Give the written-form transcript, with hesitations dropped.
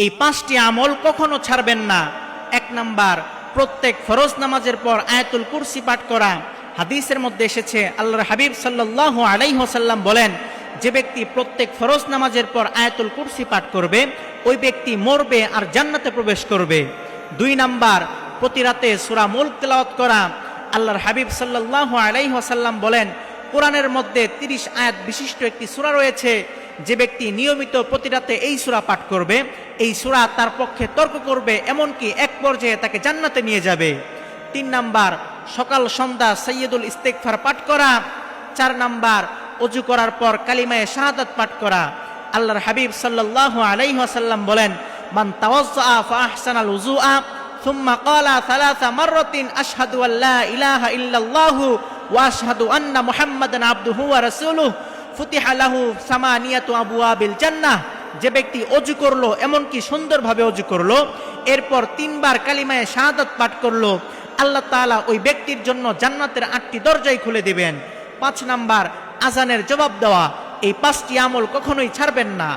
এই 5টি আমল কখনো ছাড়বেন না। 1 নাম্বার, প্রত্যেক ফরজ নামাজের পর আয়াতুল কুরসি পাঠ করা। হাদিসের মধ্যে এসেছে, আল্লাহর হাবিব সাল্লাল্লাহু আলাইহি ওয়াসাল্লাম বলেন, যে ব্যক্তি প্রত্যেক ফরজ নামাজের পর আয়াতুল কুরসি পাঠ করবে ওই ব্যক্তি মরবে আর জান্নাতে প্রবেশ করবে। 2 নাম্বার, প্রতি রাতে সূরা মুলক তেলাওয়াত করা। আল্লাহর হাবিব সাল্লাল্লাহু আলাইহি ওয়াসাল্লাম বলেন, কোরআনের মধ্যে 30 আয়াত বিশিষ্ট একটি সূরা রয়েছে, যে ব্যক্তি নিয়মিত প্রতি রাতে এই সূরা পাঠ করবে, এই সূরা তার পক্ষে তর্ক করবে, এমনকি এক পর্যায়ে তাকে জান্নাতে নিয়ে যাবে। 3 নাম্বার, সকাল সন্ধ্যা সাইয়্যিদুল ইস্তিগফার পাঠ করা। 4 নাম্বার, ওযু করার পর কালিমায়ে শাহাদাত পাঠ করা। আল্লাহর হাবিব সাল্লাল্লাহু আলাইহি ওয়াসাল্লাম বলেন, মান তাওয়াজ্জা ফা আহসানাল উযুআ সুম্মা ক্বালা 3 মাররাতিন আশহাদু আল্লা ইলাহা ইল্লাল্লাহু ওয়া আশহাদু আন্না মুহাম্মাদান আবদুহু ওয়া রাসূলুহু ফুতিহা লাহু সামানিয়াতু আবওয়াবিল জান্নাহ। যে ব্যক্তি ওযু করলো, এমনকি সুন্দরভাবে ওযু করলো, এরপর 3 বার কালিমায়ে শাহাদাত পাঠ করলো, আল্লাহ তাআলা ওই ব্যক্তির জন্য জান্নাতের 8টি দরজাই খুলে দিবেন। 5 নাম্বার, আজানের জবাব দেওয়া। এই 5টি আমল কখনোই ছাড়বেন না।